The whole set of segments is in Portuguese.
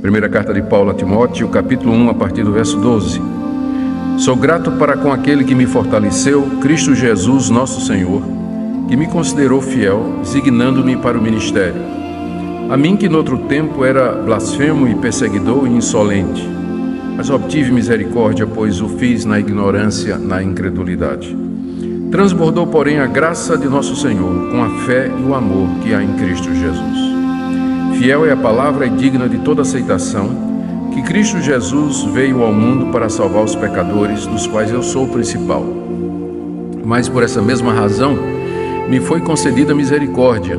Primeira carta de Paulo a Timóteo, capítulo 1, a partir do verso 12. Sou grato para com aquele que me fortaleceu, Cristo Jesus, nosso Senhor, que me considerou fiel, designando-me para o ministério. A mim que noutro tempo era blasfemo e perseguidor e insolente, mas obtive misericórdia, pois o fiz na ignorância, na incredulidade. Transbordou, porém, a graça de nosso Senhor, com a fé e o amor que há em Cristo Jesus. Fiel é a palavra e digna de toda aceitação, que Cristo Jesus veio ao mundo para salvar os pecadores, dos quais eu sou o principal. Mas por essa mesma razão, me foi concedida misericórdia,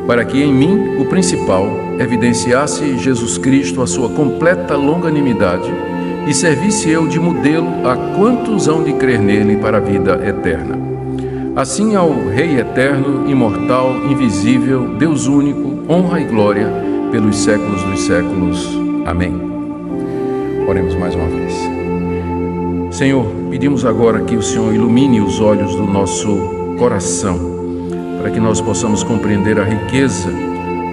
para que em mim, o principal, evidenciasse Jesus Cristo a sua completa longanimidade e servisse eu de modelo a quantos hão de crer nele para a vida eterna. Assim ao Rei eterno, imortal, invisível, Deus único, honra e glória pelos séculos dos séculos. Amém. Oremos mais uma vez. Senhor, pedimos agora que o Senhor ilumine os olhos do nosso coração, para que nós possamos compreender a riqueza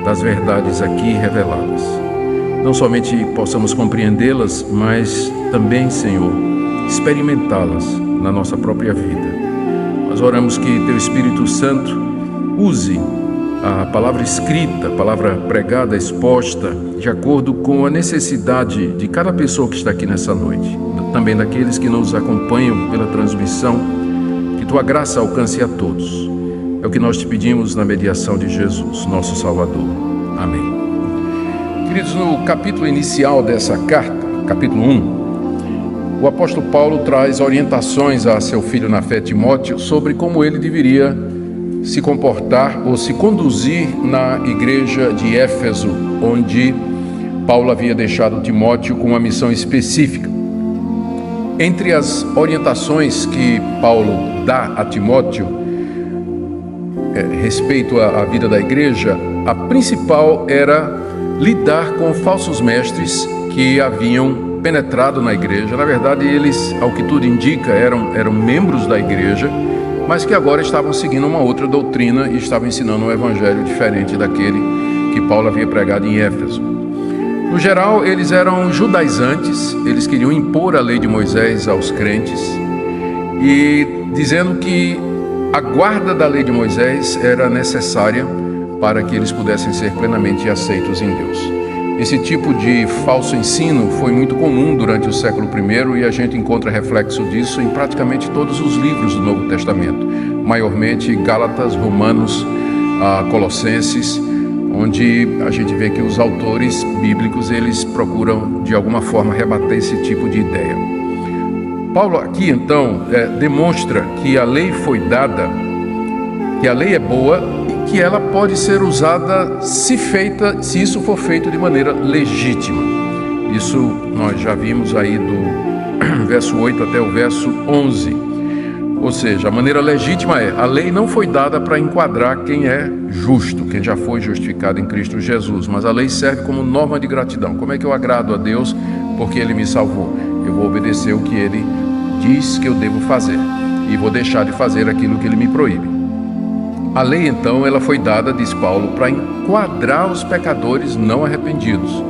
das verdades aqui reveladas. Não somente possamos compreendê-las, mas também, Senhor, experimentá-las na nossa própria vida. Nós oramos que Teu Espírito Santo use a palavra escrita, a palavra pregada, exposta, de acordo com a necessidade de cada pessoa que está aqui nessa noite, também daqueles que nos acompanham pela transmissão, que Tua graça alcance a todos. É o que nós te pedimos na mediação de Jesus, nosso Salvador. Amém. Queridos, no capítulo inicial dessa carta, capítulo 1, o apóstolo Paulo traz orientações a seu filho na fé, Timóteo, sobre como ele deveria se comportar ou se conduzir na igreja de Éfeso, onde Paulo havia deixado Timóteo com uma missão específica. Entre as orientações que Paulo dá a Timóteo respeito à vida da igreja, a principal era lidar com falsos mestres que haviam penetrado na igreja. Na verdade, eles, ao que tudo indica, eram membros da igreja, mas que agora estavam seguindo uma outra doutrina e estavam ensinando um evangelho diferente daquele que Paulo havia pregado em Éfeso. No geral, eles eram judaizantes, eles queriam impor a lei de Moisés aos crentes, e dizendo que a guarda da lei de Moisés era necessária para que eles pudessem ser plenamente aceitos em Deus. Esse tipo de falso ensino foi muito comum durante o século I e a gente encontra reflexo disso em praticamente todos os livros do Novo Testamento, maiormente Gálatas, Romanos, Colossenses, onde a gente vê que os autores bíblicos eles procuram de alguma forma rebater esse tipo de ideia. Paulo aqui então demonstra que a lei foi dada, que a lei é boa, que ela pode ser usada se isso for feito de maneira legítima. Isso nós já vimos aí do verso 8 até o verso 11. Ou seja, a maneira legítima a lei não foi dada para enquadrar quem é justo, quem já foi justificado em Cristo Jesus, mas a lei serve como norma de gratidão. Como é que eu agrado a Deus porque Ele me salvou? Eu vou obedecer o que Ele diz que eu devo fazer e vou deixar de fazer aquilo que Ele me proíbe. A lei, então, ela foi dada, diz Paulo, para enquadrar os pecadores não arrependidos.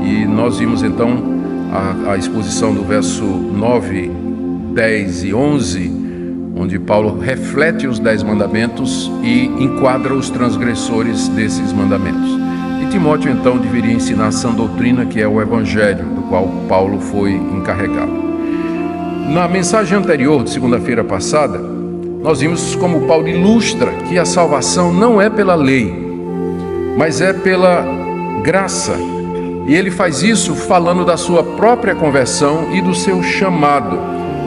E nós vimos, então, a exposição do verso 9, 10 e 11, onde Paulo reflete os 10 mandamentos e enquadra os transgressores desses mandamentos. E Timóteo, então, deveria ensinar a sã doutrina, que é o Evangelho, do qual Paulo foi encarregado. Na mensagem anterior, de segunda-feira passada, nós vimos como Paulo ilustra que a salvação não é pela lei, mas é pela graça. E ele faz isso falando da sua própria conversão e do seu chamado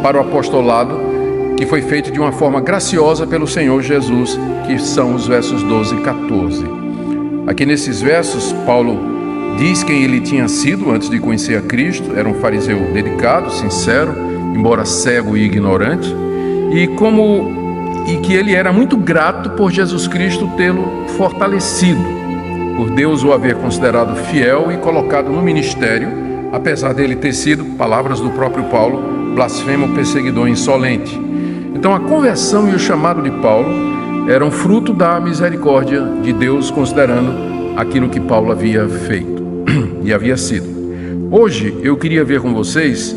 para o apostolado, que foi feito de uma forma graciosa pelo Senhor Jesus, que são os versos 12 e 14. Aqui nesses versos, Paulo diz quem ele tinha sido antes de conhecer a Cristo. Era um fariseu dedicado, sincero, embora cego e ignorante, e que ele era muito grato por Jesus Cristo tê-lo fortalecido, por Deus o haver considerado fiel e colocado no ministério, apesar dele ter sido, palavras do próprio Paulo, blasfemo, perseguidor insolente. Então a conversão e o chamado de Paulo eram fruto da misericórdia de Deus, considerando aquilo que Paulo havia feito. e havia sido. Hoje eu queria ver com vocês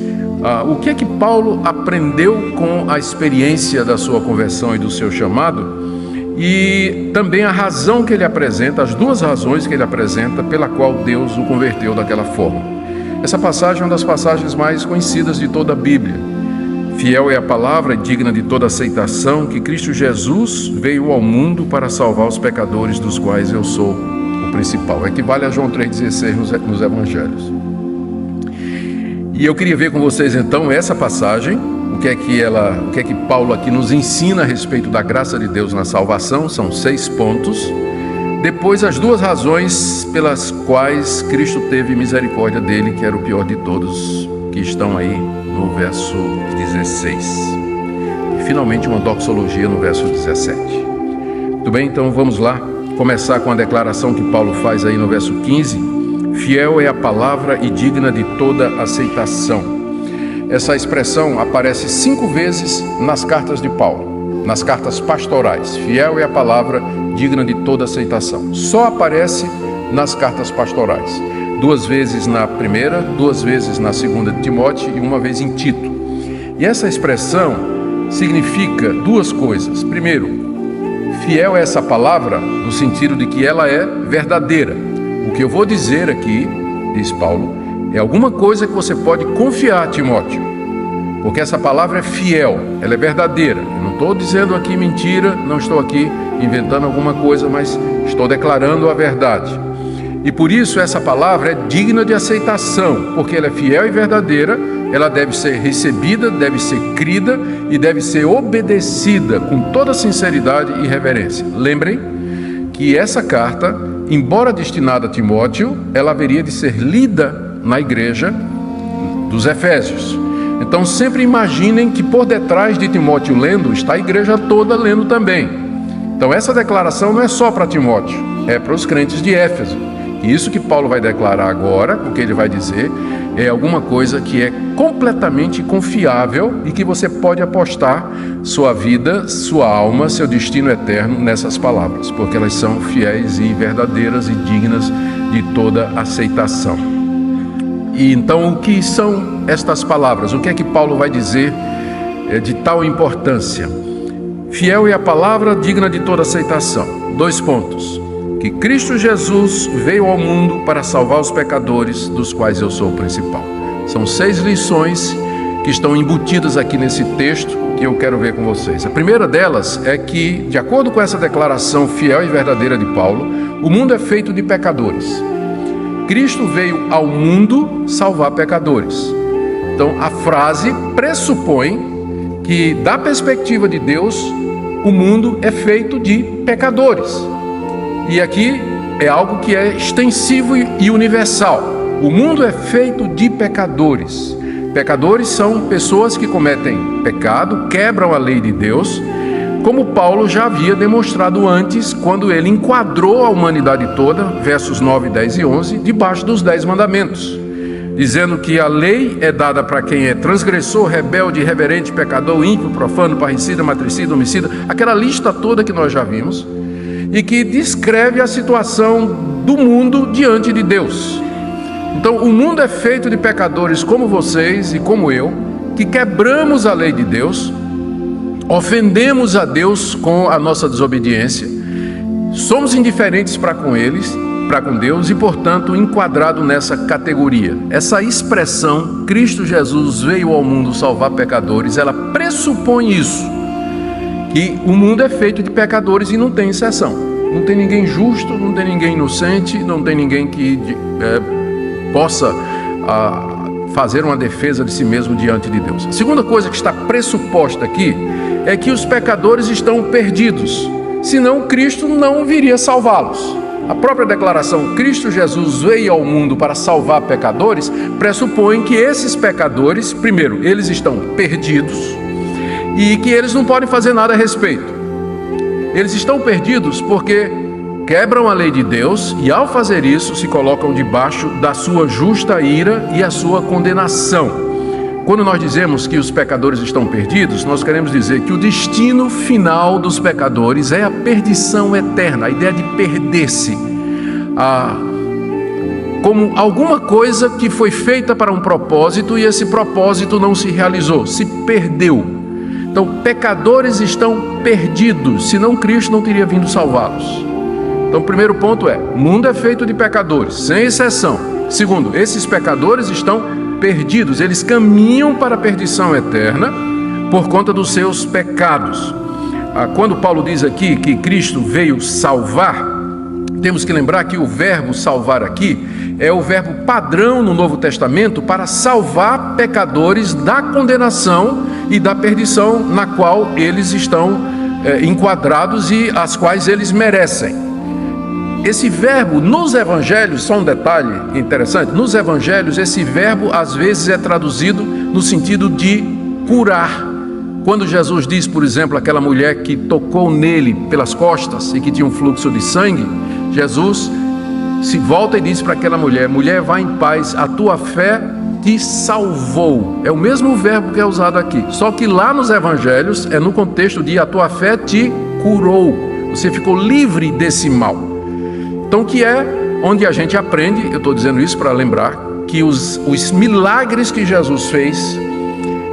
o que é que Paulo aprendeu com a experiência da sua conversão e do seu chamado, e também a razão que ele apresenta, as duas razões que ele apresenta pela qual Deus o converteu daquela forma. Essa passagem é uma das passagens mais conhecidas de toda a Bíblia. Fiel é a palavra, digna de toda aceitação, que Cristo Jesus veio ao mundo para salvar os pecadores, dos quais eu sou o principal. Equivale a João 3,16 nos Evangelhos. E eu queria ver com vocês então essa passagem, o que é que Paulo aqui nos ensina a respeito da graça de Deus na salvação. São 6 pontos. Depois, as duas razões pelas quais Cristo teve misericórdia dele, que era o pior de todos, que estão aí no verso 16. E finalmente uma doxologia no verso 17. Muito bem, então vamos lá começar com a declaração que Paulo faz aí no verso 15. Fiel é a palavra e digna de toda aceitação. Essa expressão aparece 5 vezes nas cartas de Paulo, nas cartas pastorais. Fiel é a palavra digna de toda aceitação. Só aparece nas cartas pastorais. 2 vezes na primeira, 2 vezes na segunda de Timóteo e 1 vez em Tito. E essa expressão significa 2 coisas. Primeiro, fiel é essa palavra no sentido de que ela é verdadeira. O que eu vou dizer aqui, diz Paulo, é alguma coisa que você pode confiar, Timóteo, porque essa palavra é fiel, ela é verdadeira. Eu não estou dizendo aqui mentira, não estou aqui inventando alguma coisa, mas estou declarando a verdade. E por isso essa palavra é digna de aceitação, porque ela é fiel e verdadeira, ela deve ser recebida, deve ser crida e deve ser obedecida com toda sinceridade e reverência. Lembrem que essa carta, embora destinada a Timóteo, ela haveria de ser lida na igreja dos Efésios. Então sempre imaginem que por detrás de Timóteo lendo, está a igreja toda lendo também. Então essa declaração não é só para Timóteo, é para os crentes de Éfeso. E isso que Paulo vai declarar agora, o que ele vai dizer, é alguma coisa que é completamente confiável e que você pode apostar sua vida, sua alma, seu destino eterno nessas palavras, porque elas são fiéis e verdadeiras e dignas de toda aceitação. E então, o que são estas palavras? O que é que Paulo vai dizer de tal importância? Fiel é a palavra digna de toda aceitação. 2 pontos. Que Cristo Jesus veio ao mundo para salvar os pecadores, dos quais eu sou o principal. São 6 lições que estão embutidas aqui nesse texto que eu quero ver com vocês. A primeira delas é que, de acordo com essa declaração fiel e verdadeira de Paulo, o mundo é feito de pecadores. Cristo veio ao mundo salvar pecadores. Então, a frase pressupõe que, da perspectiva de Deus, o mundo é feito de pecadores. E aqui é algo que é extensivo e universal. O mundo é feito de pecadores. Pecadores são pessoas que cometem pecado, quebram a lei de Deus, como Paulo já havia demonstrado antes, quando ele enquadrou a humanidade toda, versos 9, 10 e 11, debaixo dos 10 mandamentos, dizendo que a lei é dada para quem é transgressor, rebelde, irreverente, pecador, ímpio, profano, parricida, matricida, homicida, aquela lista toda que nós já vimos, e que descreve a situação do mundo diante de Deus. Então, o mundo é feito de pecadores como vocês e como eu, que quebramos a lei de Deus, ofendemos a Deus com a nossa desobediência, somos indiferentes para com Deus e, portanto, enquadrado nessa categoria. Essa expressão, Cristo Jesus veio ao mundo salvar pecadores, ela pressupõe isso, que o mundo é feito de pecadores e não tem exceção. Não tem ninguém justo, não tem ninguém inocente, não tem ninguém que possa fazer uma defesa de si mesmo diante de Deus. A segunda coisa que está pressuposta aqui é que os pecadores estão perdidos, senão Cristo não viria salvá-los. A própria declaração, Cristo Jesus veio ao mundo para salvar pecadores, pressupõe que esses pecadores, primeiro, eles estão perdidos e que eles não podem fazer nada a respeito. Eles estão perdidos porque quebram a lei de Deus e, ao fazer isso, se colocam debaixo da sua justa ira e a sua condenação. Quando nós dizemos que os pecadores estão perdidos, nós queremos dizer que o destino final dos pecadores é a perdição eterna, a ideia de perder-se. como alguma coisa que foi feita para um propósito e esse propósito não se realizou, se perdeu. Então, pecadores estão perdidos, senão Cristo não teria vindo salvá-los. Então, o primeiro ponto é: o mundo é feito de pecadores, sem exceção. Segundo, esses pecadores estão perdidos, eles caminham para a perdição eterna por conta dos seus pecados. Quando Paulo diz aqui que Cristo veio salvar, temos que lembrar que o verbo salvar aqui é o verbo padrão no Novo Testamento para salvar pecadores da condenação e da perdição na qual eles estão enquadrados e as quais eles merecem. Esse verbo nos evangelhos, só um detalhe interessante, nos evangelhos esse verbo às vezes é traduzido no sentido de curar. Quando Jesus diz, por exemplo, aquela mulher que tocou nele pelas costas e que tinha um fluxo de sangue, Jesus se volta e diz para aquela mulher: mulher, vá em paz, a tua fé te salvou. É o mesmo verbo que é usado aqui, só que lá nos evangelhos é no contexto de a tua fé te curou, você ficou livre desse mal. Então, que é onde a gente aprende, eu estou dizendo isso para lembrar, que os milagres que Jesus fez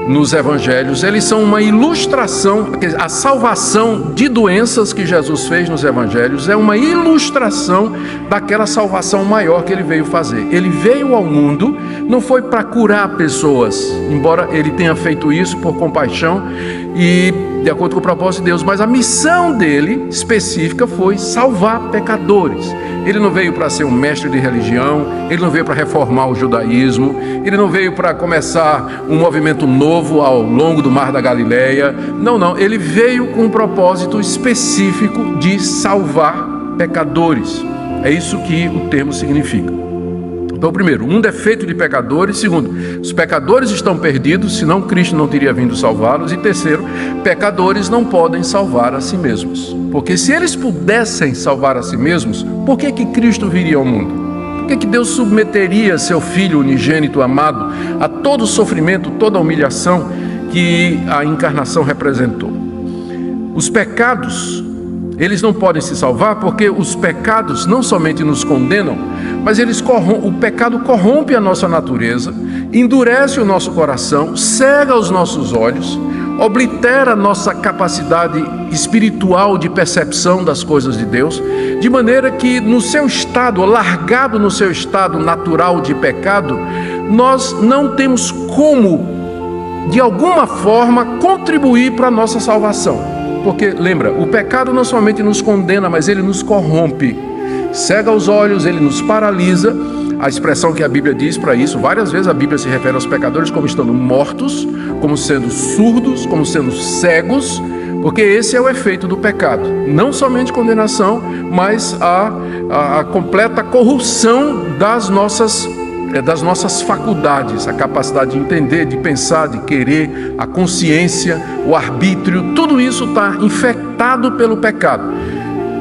nos evangelhos, eles são uma ilustração, a salvação de doenças que Jesus fez nos evangelhos é uma ilustração daquela salvação maior que ele veio fazer. Ele veio ao mundo, não foi para curar pessoas, embora ele tenha feito isso por compaixão e de acordo com o propósito de Deus, mas a missão dele específica foi salvar pecadores. Ele não veio para ser um mestre de religião, ele não veio para reformar o judaísmo, ele não veio para começar um movimento novo ao longo do Mar da Galileia. Não, ele veio com um propósito específico de salvar pecadores. É isso que o termo significa. Então, primeiro, o mundo é feito de pecadores. Segundo, os pecadores estão perdidos, senão Cristo não teria vindo salvá-los. E terceiro, pecadores não podem salvar a si mesmos. Porque se eles pudessem salvar a si mesmos, por que Cristo viria ao mundo? Por que Deus submeteria seu Filho unigênito amado a todo o sofrimento, toda a humilhação que a encarnação representou? Os pecados, eles não podem se salvar porque os pecados não somente nos condenam, mas o pecado corrompe a nossa natureza, endurece o nosso coração, cega os nossos olhos, oblitera a nossa capacidade espiritual de percepção das coisas de Deus, de maneira que no seu estado, largado no seu estado natural de pecado, nós não temos como, de alguma forma, contribuir para a nossa salvação. Porque, lembra, o pecado não somente nos condena, mas ele nos corrompe, cega os olhos, ele nos paralisa. A expressão que a Bíblia diz para isso, várias vezes a Bíblia se refere aos pecadores como estando mortos, como sendo surdos, como sendo cegos, porque esse é o efeito do pecado. Não somente condenação, mas a completa corrupção das nossas faculdades, a capacidade de entender, de pensar, de querer, a consciência, o arbítrio, tudo isso está infectado pelo pecado.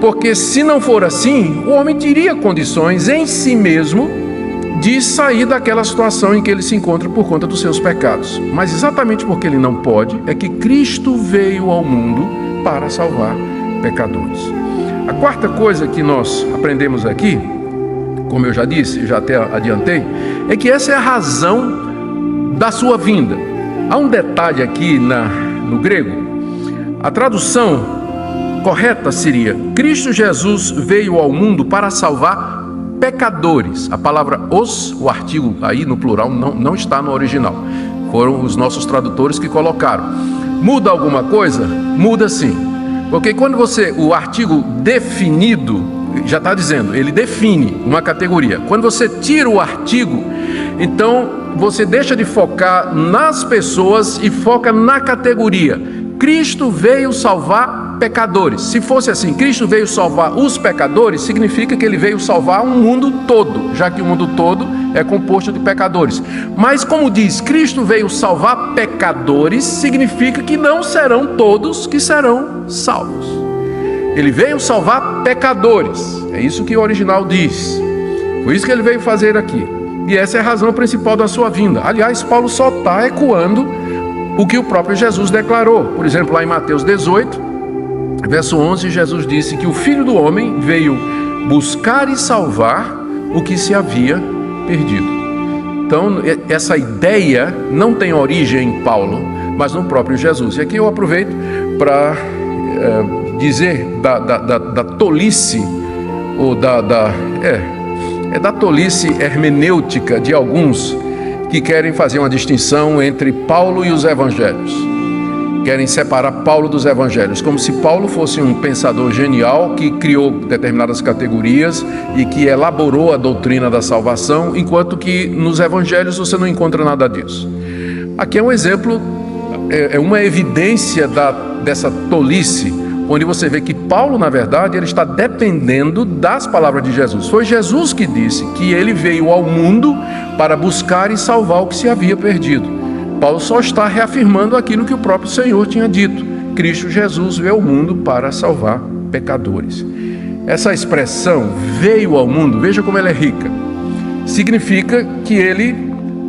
Porque se não for assim, o homem teria condições em si mesmo de sair daquela situação em que ele se encontra por conta dos seus pecados. Mas exatamente porque ele não pode, é que Cristo veio ao mundo para salvar pecadores. A quarta coisa que nós aprendemos aqui, como eu já disse, já até adiantei, é que essa é a razão da sua vinda. Há um detalhe aqui no grego. A tradução correta seria: Cristo Jesus veio ao mundo para salvar pecadores. A palavra os, o artigo aí no plural, não está no original. Foram os nossos tradutores que colocaram. Muda alguma coisa? Muda sim. Porque quando o artigo definido, já está dizendo, ele define uma categoria. Quando você tira o artigo, então você deixa de focar nas pessoas e foca na categoria. Cristo veio salvar pecadores. Se fosse assim, Cristo veio salvar os pecadores, significa que ele veio salvar o mundo todo, já que o mundo todo é composto de pecadores. Mas como diz, Cristo veio salvar pecadores, significa que não serão todos que serão salvos. Ele veio salvar pecadores. É isso que o original diz. Foi isso que ele veio fazer aqui. E essa é a razão principal da sua vinda. Aliás, Paulo só está ecoando o que o próprio Jesus declarou. Por exemplo, lá em Mateus 18, verso 11, Jesus disse que o Filho do Homem veio buscar e salvar o que se havia perdido. Então, essa ideia não tem origem em Paulo, mas no próprio Jesus. E aqui eu aproveito para dizer da tolice, ou da tolice hermenêutica de alguns que querem fazer uma distinção entre Paulo e os evangelhos. Querem separar Paulo dos evangelhos, como se Paulo fosse um pensador genial que criou determinadas categorias e que elaborou a doutrina da salvação, enquanto que nos evangelhos você não encontra nada disso. Aqui é um exemplo, é uma evidência dessa tolice, onde você vê que Paulo, na verdade, ele está dependendo das palavras de Jesus. Foi Jesus que disse que ele veio ao mundo para buscar e salvar o que se havia perdido. Paulo só está reafirmando aquilo que o próprio Senhor tinha dito. Cristo Jesus veio ao mundo para salvar pecadores. Essa expressão, veio ao mundo, veja como ela é rica. Significa que ele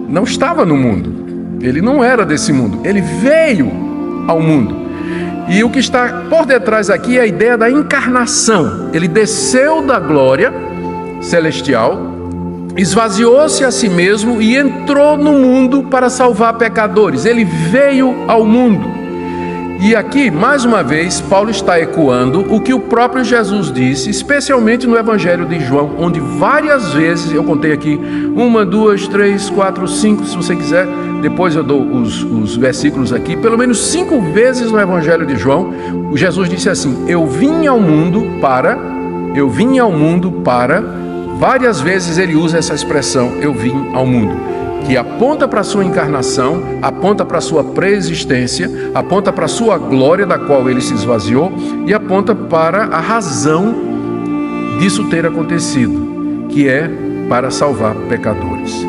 não estava no mundo. Ele não era desse mundo. Ele veio ao mundo. E o que está por detrás aqui é a ideia da encarnação. Ele desceu da glória celestial, esvaziou-se a si mesmo e entrou no mundo para salvar pecadores. Ele veio ao mundo. E aqui, mais uma vez, Paulo está ecoando o que o próprio Jesus disse, especialmente no Evangelho de João, onde várias vezes, eu contei aqui, 1, 2, 3, 4, 5, se você quiser, depois eu dou os versículos aqui, pelo menos 5 vezes no Evangelho de João, o Jesus disse assim, eu vim ao mundo para, várias vezes ele usa essa expressão, eu vim ao mundo, que aponta para a sua encarnação, aponta para a sua pré-existência, aponta para a sua glória da qual ele se esvaziou e aponta para a razão disso ter acontecido, que é para salvar pecadores.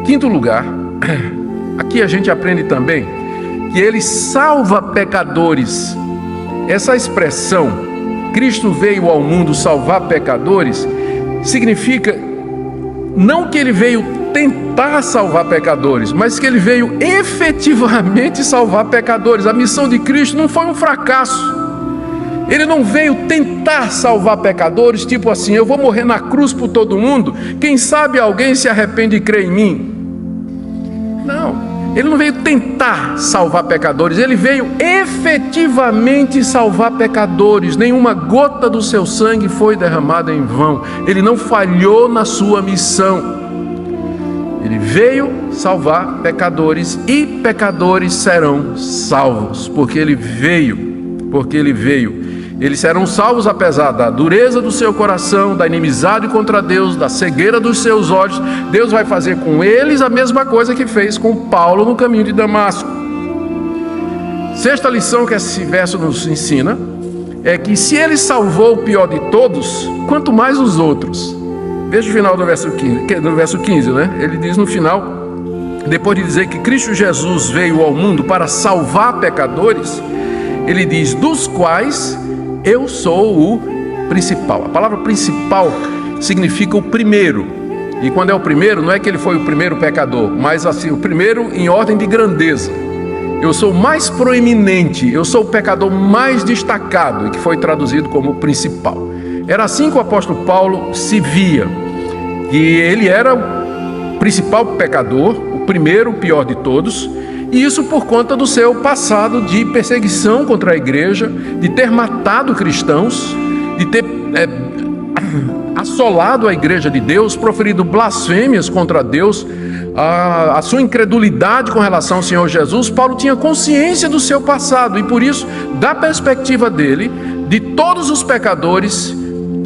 Quinto lugar, aqui a gente aprende também que ele salva pecadores. Essa expressão, Cristo veio ao mundo salvar pecadores, significa não que ele veio tentar salvar pecadores, mas que ele veio efetivamente salvar pecadores. A missão de Cristo não foi um fracasso. Ele não veio tentar salvar pecadores, tipo assim, eu vou morrer na cruz por todo mundo, quem sabe alguém se arrepende e crê em mim. Não. Ele não veio tentar salvar pecadores, ele veio efetivamente salvar pecadores. Nenhuma gota do seu sangue foi derramada em vão. Ele não falhou na sua missão. Ele veio salvar pecadores e pecadores serão salvos, porque ele veio. Eles serão salvos apesar da dureza do seu coração, da inimizade contra Deus, da cegueira dos seus olhos. Deus vai fazer com eles a mesma coisa que fez com Paulo no caminho de Damasco. Sexta lição que esse verso nos ensina é que se ele salvou o pior de todos, quanto mais os outros. Veja o final do verso 15, né? Ele diz no final, depois de dizer que Cristo Jesus veio ao mundo para salvar pecadores, ele diz, dos quais eu sou o principal. A palavra principal significa o primeiro. E quando é o primeiro, não é que ele foi o primeiro pecador, mas assim, o primeiro em ordem de grandeza. Eu sou o mais proeminente, eu sou o pecador mais destacado, e que foi traduzido como principal. Era assim que o apóstolo Paulo se via. E ele era o principal pecador, o primeiro, o pior de todos. E isso por conta do seu passado de perseguição contra a igreja, de ter matado cristãos, de ter assolado a igreja de Deus, proferido blasfêmias contra Deus, a sua incredulidade com relação ao Senhor Jesus. Paulo tinha consciência do seu passado e por isso, da perspectiva dele, de todos os pecadores,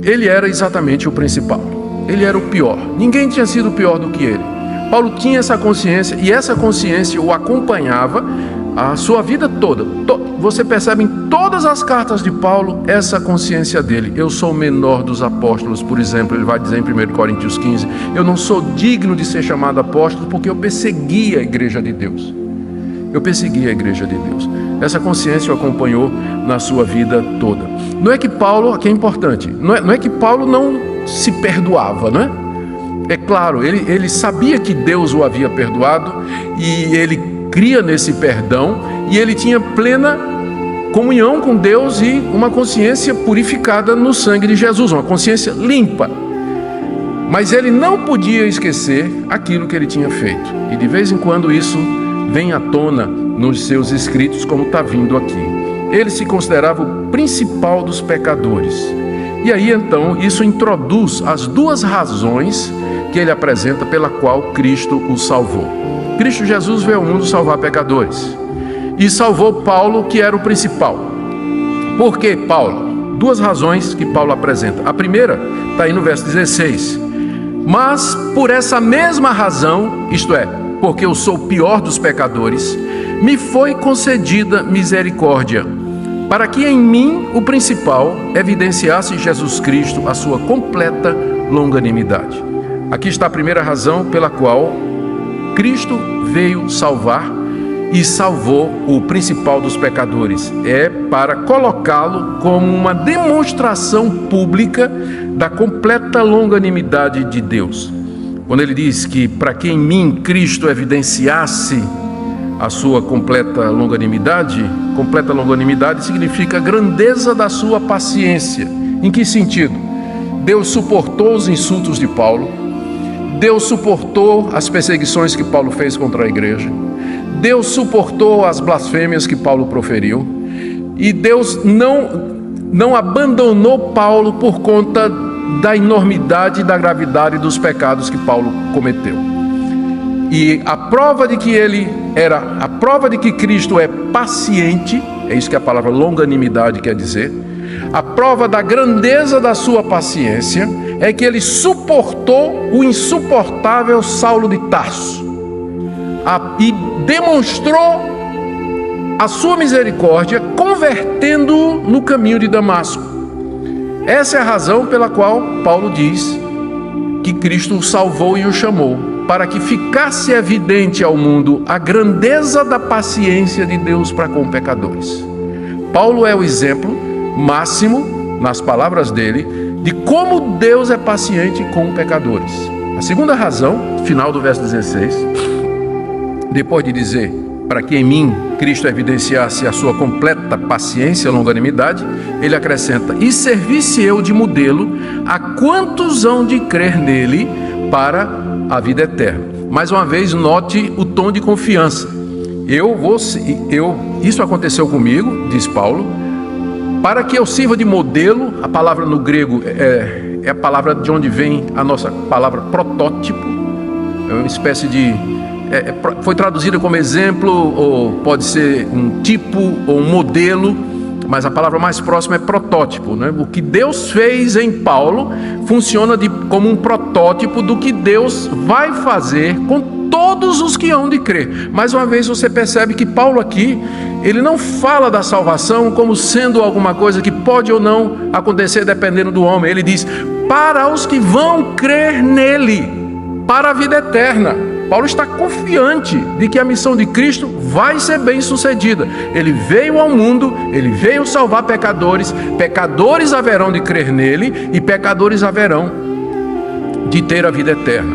ele era exatamente o principal. Ele era o pior. Ninguém tinha sido pior do que ele. Paulo tinha essa consciência e essa consciência o acompanhava a sua vida toda. Você percebe em todas as cartas de Paulo essa consciência dele. Eu sou o menor dos apóstolos, por exemplo, ele vai dizer em 1 Coríntios 15, eu não sou digno de ser chamado apóstolo porque eu persegui a igreja de Deus. Essa consciência o acompanhou na sua vida toda. Não é que Paulo, aqui é importante, não é que Paulo não se perdoava, não é? É claro, ele sabia que Deus o havia perdoado e ele cria nesse perdão e ele tinha plena comunhão com Deus e uma consciência purificada no sangue de Jesus, uma consciência limpa. Mas ele não podia esquecer aquilo que ele tinha feito. E de vez em quando isso vem à tona nos seus escritos, como está vindo aqui. Ele se considerava o principal dos pecadores. E aí então isso introduz as duas razões que ele apresenta pela qual Cristo o salvou. Cristo Jesus veio ao mundo salvar pecadores. E salvou Paulo, que era o principal. Por que Paulo? Duas razões que Paulo apresenta. A primeira está aí no verso 16. Mas por essa mesma razão, isto é, porque eu sou o pior dos pecadores, me foi concedida misericórdia, para que em mim, o principal, evidenciasse Jesus Cristo a sua completa longanimidade. Aqui está a primeira razão pela qual Cristo veio salvar e salvou o principal dos pecadores. É para colocá-lo como uma demonstração pública da completa longanimidade de Deus. Quando ele diz que para que em mim Cristo evidenciasse a sua completa longanimidade significa a grandeza da sua paciência. Em que sentido? Deus suportou os insultos de Paulo, Deus suportou as perseguições que Paulo fez contra a igreja, Deus suportou as blasfêmias que Paulo proferiu, e Deus não abandonou Paulo por conta da enormidade e da gravidade dos pecados que Paulo cometeu. E a prova de que Cristo é paciente, é isso que a palavra longanimidade quer dizer, a prova da grandeza da sua paciência é que ele suportou o insuportável Saulo de Tarso e demonstrou a sua misericórdia convertendo-o no caminho de Damasco. Essa é a razão pela qual Paulo diz que Cristo o salvou e o chamou, para que ficasse evidente ao mundo a grandeza da paciência de Deus para com pecadores. Paulo é o exemplo máximo, nas palavras dele, de como Deus é paciente com pecadores. A segunda razão, final do verso 16, depois de dizer para que em mim Cristo evidenciasse a sua completa paciência e longanimidade, ele acrescenta: e servisse eu de modelo a quantos hão de crer nele para a vida eterna. Mais uma vez, note o tom de confiança. Isso aconteceu comigo, diz Paulo, para que eu sirva de modelo. A palavra no grego é a palavra de onde vem a nossa palavra protótipo. É uma espécie de... foi traduzida como exemplo, ou pode ser um tipo ou um modelo, mas a palavra mais próxima é protótipo, né? O que Deus fez em Paulo funciona como um protótipo do que Deus vai fazer com todos os que hão de crer. Mais uma vez você percebe que Paulo aqui, ele não fala da salvação como sendo alguma coisa que pode ou não acontecer dependendo do homem. Ele diz: para os que vão crer nele, para a vida eterna. Paulo está confiante de que a missão de Cristo vai ser bem sucedida. Ele veio ao mundo, ele veio salvar pecadores, pecadores haverão de crer nele e pecadores haverão de ter a vida eterna.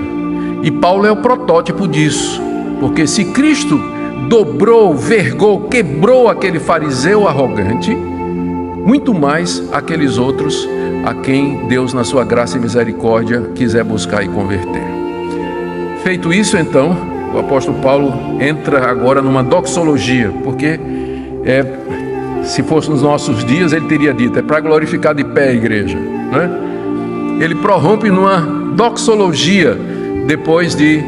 E Paulo é o protótipo disso, porque se Cristo dobrou, vergou, quebrou aquele fariseu arrogante, muito mais aqueles outros a quem Deus, na sua graça e misericórdia, quiser buscar e converter. Feito isso, então, o apóstolo Paulo entra agora numa doxologia, porque se fosse nos nossos dias, ele teria dito: é para glorificar de pé a igreja, né? Ele prorrompe numa doxologia, depois de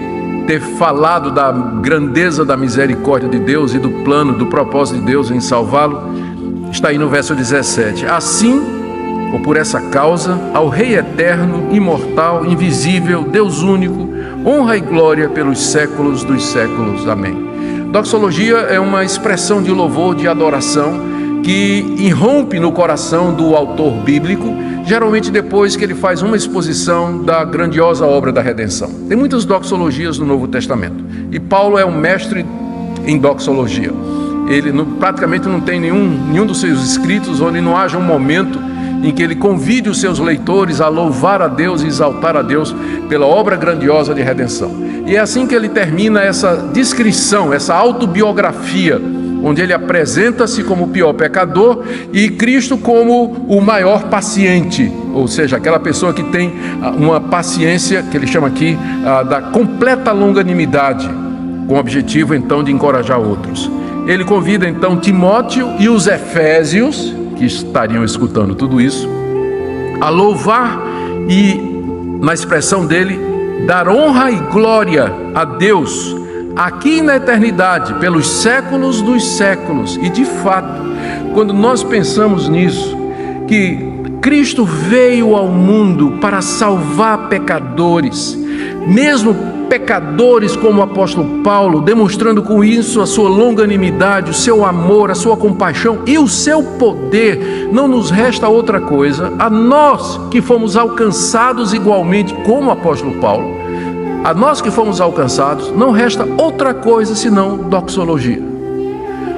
ter falado da grandeza da misericórdia de Deus e do plano, do propósito de Deus em salvá-lo. Está aí no verso 17: assim, ou por essa causa, ao Rei eterno, imortal, invisível, Deus único, honra e glória pelos séculos dos séculos. Amém. Doxologia é uma expressão de louvor, de adoração, que irrompe no coração do autor bíblico, geralmente depois que ele faz uma exposição da grandiosa obra da redenção. Tem muitas doxologias no Novo Testamento, e Paulo é um mestre em doxologia. Ele praticamente não tem nenhum dos seus escritos onde não haja um momento em que ele convide os seus leitores a louvar a Deus e exaltar a Deus pela obra grandiosa de redenção. E é assim que ele termina essa descrição, essa autobiografia onde ele apresenta-se como o pior pecador e Cristo como o maior paciente, ou seja, aquela pessoa que tem uma paciência, que ele chama aqui da completa longanimidade, com o objetivo então de encorajar outros. Ele convida então Timóteo e os efésios, que estariam escutando tudo isso, a louvar e, na expressão dele, dar honra e glória a Deus aqui na eternidade, pelos séculos dos séculos. E de fato, quando nós pensamos nisso, que Cristo veio ao mundo para salvar pecadores, mesmo pecadores como o apóstolo Paulo, demonstrando com isso a sua longanimidade, o seu amor, a sua compaixão e o seu poder, não nos resta outra coisa, a nós que fomos alcançados igualmente como o apóstolo Paulo, a nós que fomos alcançados, não resta outra coisa senão doxologia.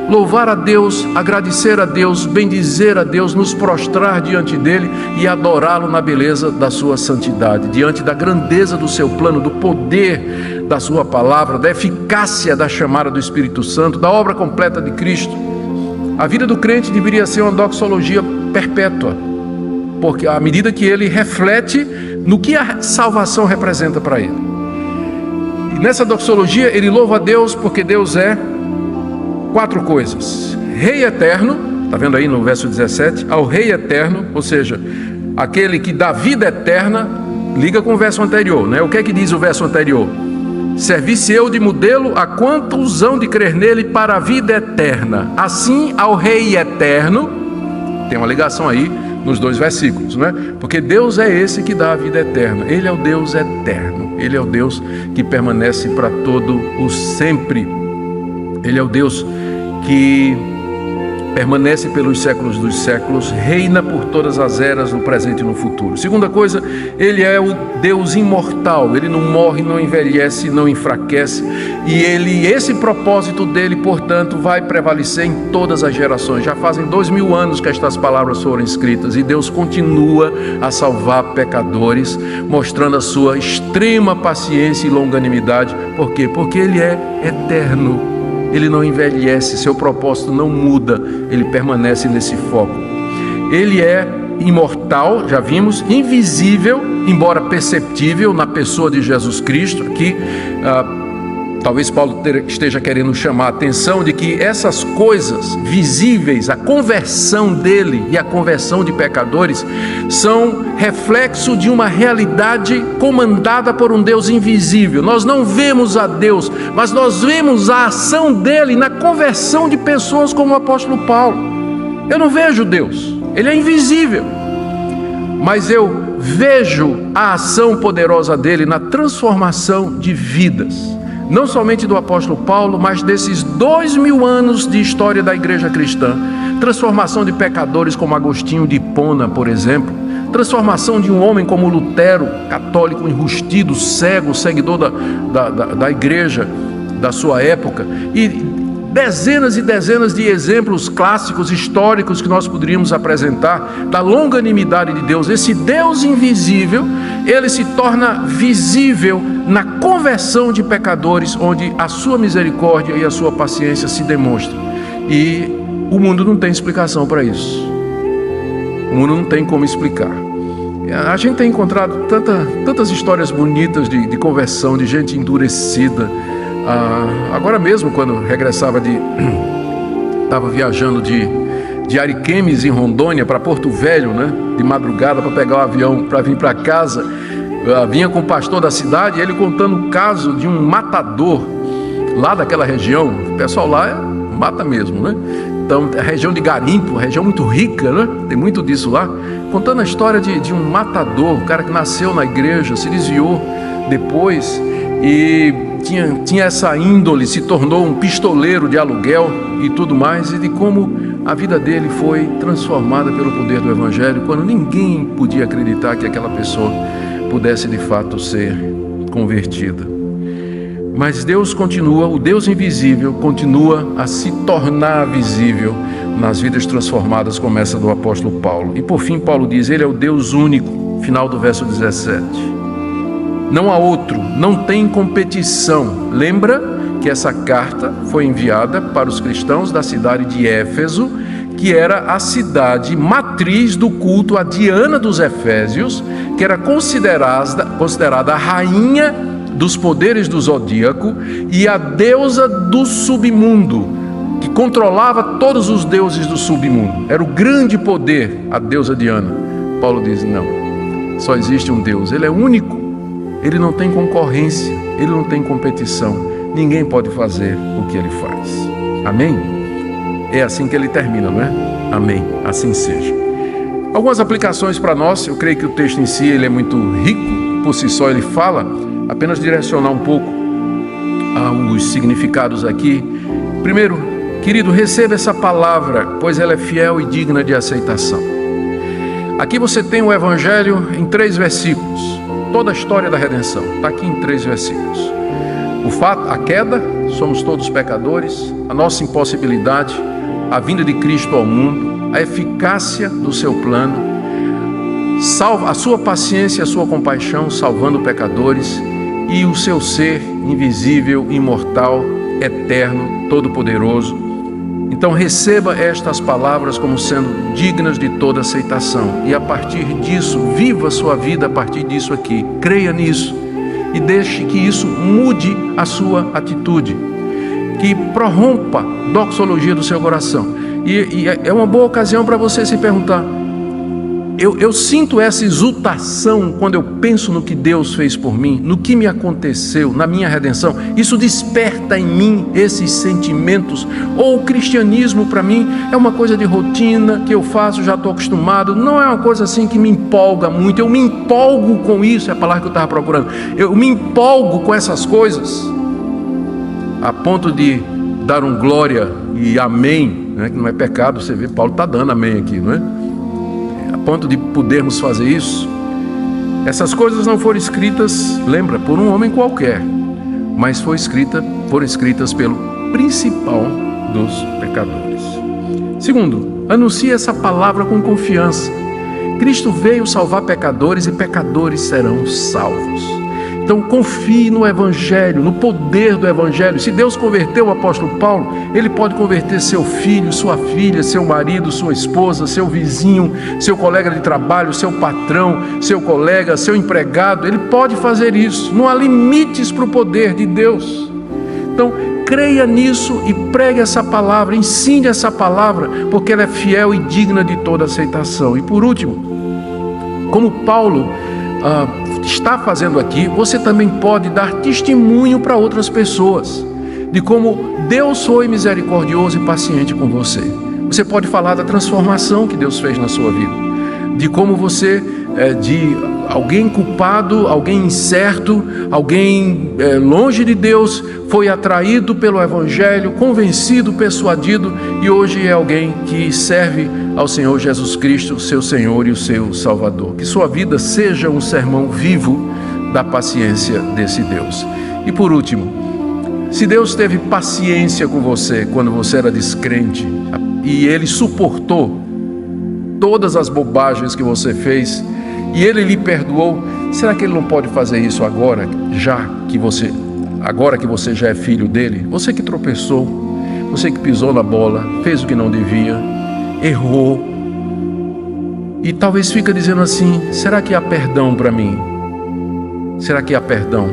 Louvar a Deus, agradecer a Deus, bendizer a Deus, nos prostrar diante dele e adorá-lo na beleza da sua santidade, diante da grandeza do seu plano, do poder da sua palavra, da eficácia da chamada do Espírito Santo, da obra completa de Cristo. A vida do crente deveria ser uma doxologia perpétua, porque à medida que ele reflete no que a salvação representa para ele. E nessa doxologia ele louva a Deus porque Deus é 4 coisas: Rei eterno, está vendo aí no verso 17, ao Rei eterno, ou seja, aquele que dá vida eterna, liga com o verso anterior, né? O que é que diz o verso anterior? Servi-se eu de modelo a quantos hão de crer nele para a vida eterna. Assim ao Rei eterno, tem uma ligação aí nos 2 versículos, né? Porque Deus é esse que dá a vida eterna, ele é o Deus eterno, ele é o Deus que permanece para todo o sempre, ele é o Deus que permanece pelos séculos dos séculos, reina por todas as eras, no presente e no futuro. Segunda coisa, ele é o Deus imortal, ele não morre, não envelhece, não enfraquece, e esse propósito dele, portanto, vai prevalecer em todas as gerações. Já fazem 2000 anos que estas palavras foram escritas, e Deus continua a salvar pecadores, mostrando a sua extrema paciência e longanimidade. Por quê? Porque ele é eterno. Ele não envelhece, seu propósito não muda, ele permanece nesse foco. Ele é imortal, já vimos, invisível, embora perceptível na pessoa de Jesus Cristo. Aqui, talvez Paulo esteja querendo chamar a atenção de que essas coisas visíveis, a conversão dele e a conversão de pecadores, são reflexo de uma realidade comandada por um Deus invisível. Nós não vemos a Deus, mas nós vemos a ação dele na conversão de pessoas como o apóstolo Paulo. Eu não vejo Deus, ele é invisível, mas eu vejo a ação poderosa dele na transformação de vidas. Não somente do apóstolo Paulo, mas desses 2000 anos de história da igreja cristã. Transformação de pecadores como Agostinho de Hipona, por exemplo. Transformação de um homem como Lutero, católico enrustido, cego, seguidor da igreja da sua época. E dezenas e dezenas de exemplos clássicos, históricos que nós poderíamos apresentar da longanimidade de Deus. Esse Deus invisível, ele se torna visível na conversão de pecadores, onde a sua misericórdia e a sua paciência se demonstram. E o mundo não tem explicação para isso. O mundo não tem como explicar. A gente tem encontrado tantas histórias bonitas de conversão, de gente endurecida. Agora mesmo, quando regressava estava viajando de Ariquemes, em Rondônia, para Porto Velho, né? De madrugada, para pegar o avião para vir para casa. Vinha com o pastor da cidade, ele contando o caso de um matador lá daquela região. O pessoal lá mata mesmo, né? Então, a região de garimpo, região muito rica, né? Tem muito disso lá. Contando a história de um matador, um cara que nasceu na igreja, se desviou depois e tinha essa índole, se tornou um pistoleiro de aluguel e tudo mais, e de como a vida dele foi transformada pelo poder do Evangelho, quando ninguém podia acreditar que aquela pessoa pudesse de fato ser convertida. Mas Deus continua, o Deus invisível continua a se tornar visível nas vidas transformadas, como essa do apóstolo Paulo. E por fim Paulo diz, ele é o Deus único, final do verso 17. Não há outro, não tem competição. Lembra que essa carta foi enviada para os cristãos da cidade de Éfeso, que era a cidade matriz do culto a Diana dos Efésios, que era considerada a rainha dos poderes do zodíaco e a deusa do submundo, que controlava todos os deuses do submundo. Era o grande poder, a deusa Diana. Paulo diz: não, só existe um Deus, Ele é único, Ele não tem concorrência, Ele não tem competição, ninguém pode fazer o que Ele faz. Amém? É assim que ele termina, não é? Amém, assim seja. Algumas aplicações para nós. Eu creio que o texto em si ele é muito rico, por si só ele fala, apenas direcionar um pouco aos significados aqui. Primeiro, querido, receba essa palavra, pois ela é fiel e digna de aceitação. Aqui você tem o Evangelho em 3 versículos, toda a história da redenção, está aqui em 3 versículos. O fato, a queda, somos todos pecadores, a nossa impossibilidade, a vinda de Cristo ao mundo, a eficácia do seu plano, a sua paciência, a sua compaixão, salvando pecadores, e o seu ser invisível, imortal, eterno, todo-poderoso. Então receba estas palavras como sendo dignas de toda aceitação, e a partir disso, viva a sua vida a partir disso aqui, creia nisso, e deixe que isso mude a sua atitude, que prorrompa a doxologia do seu coração. E é uma boa ocasião para você se perguntar: eu sinto essa exultação quando eu penso no que Deus fez por mim, no que me aconteceu, na minha redenção? Isso desperta em mim esses sentimentos? Ou o cristianismo para mim é uma coisa de rotina que eu faço, já estou acostumado, não é uma coisa assim que me empolga muito? Eu me empolgo com isso, é a palavra que eu estava procurando. Eu me empolgo com essas coisas a ponto de dar um glória e amém, né? Que não é pecado. Você vê, Paulo está dando amém aqui, não é? A ponto de podermos fazer isso. Essas coisas não foram escritas, lembra, por um homem qualquer, mas foram escritas pelo principal dos pecadores. Segundo, anuncie essa palavra com confiança. Cristo veio salvar pecadores e pecadores serão salvos. Então confie no Evangelho, no poder do Evangelho. Se Deus converteu o apóstolo Paulo, Ele pode converter seu filho, sua filha, seu marido, sua esposa, seu vizinho, seu colega de trabalho, seu patrão, seu colega, seu empregado. Ele pode fazer isso. Não há limites para o poder de Deus. Então creia nisso e pregue essa palavra, ensine essa palavra, porque ela é fiel e digna de toda aceitação. E por último, como Paulo está fazendo aqui, você também pode dar testemunho para outras pessoas de como Deus foi misericordioso e paciente com você. Você pode falar da transformação que Deus fez na sua vida, de como você, de alguém culpado, alguém incerto, alguém longe de Deus, foi atraído pelo Evangelho, convencido, persuadido, e hoje é alguém que serve ao Senhor Jesus Cristo, seu Senhor e o seu Salvador. Que sua vida seja um sermão vivo da paciência desse Deus. E por último, se Deus teve paciência com você quando você era descrente, e Ele suportou todas as bobagens que você fez, e Ele lhe perdoou, será que Ele não pode fazer isso agora, agora que você já é filho dEle? Você que tropeçou, você que pisou na bola, fez o que não devia, errou, e talvez fica dizendo assim: será que há perdão para mim? Será que há perdão?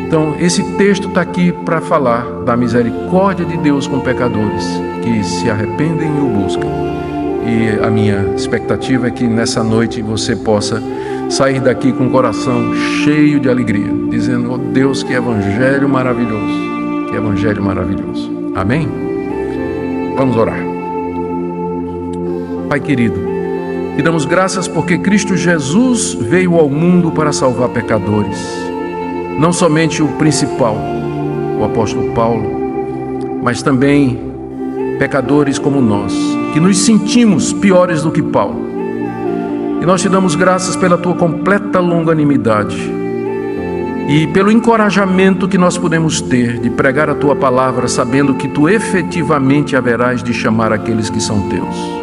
Então esse texto está aqui para falar da misericórdia de Deus com pecadores que se arrependem e o buscam. E a minha expectativa é que nessa noite você possa sair daqui com o coração cheio de alegria, dizendo: oh Deus, que evangelho maravilhoso, que evangelho maravilhoso. Amém? Vamos orar. Pai querido, te damos graças porque Cristo Jesus veio ao mundo para salvar pecadores, não somente o principal, o apóstolo Paulo, mas também pecadores como nós, que nos sentimos piores do que Paulo. E nós te damos graças pela tua completa longanimidade e pelo encorajamento que nós podemos ter de pregar a tua palavra, sabendo que tu efetivamente haverás de chamar aqueles que são teus.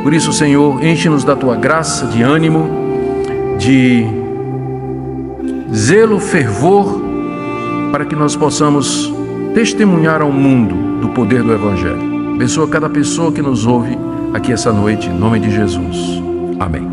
Por isso, Senhor, enche-nos da tua graça, de ânimo, de zelo, fervor, para que nós possamos testemunhar ao mundo do poder do Evangelho. Abençoa cada pessoa que nos ouve aqui essa noite, em nome de Jesus. Amém.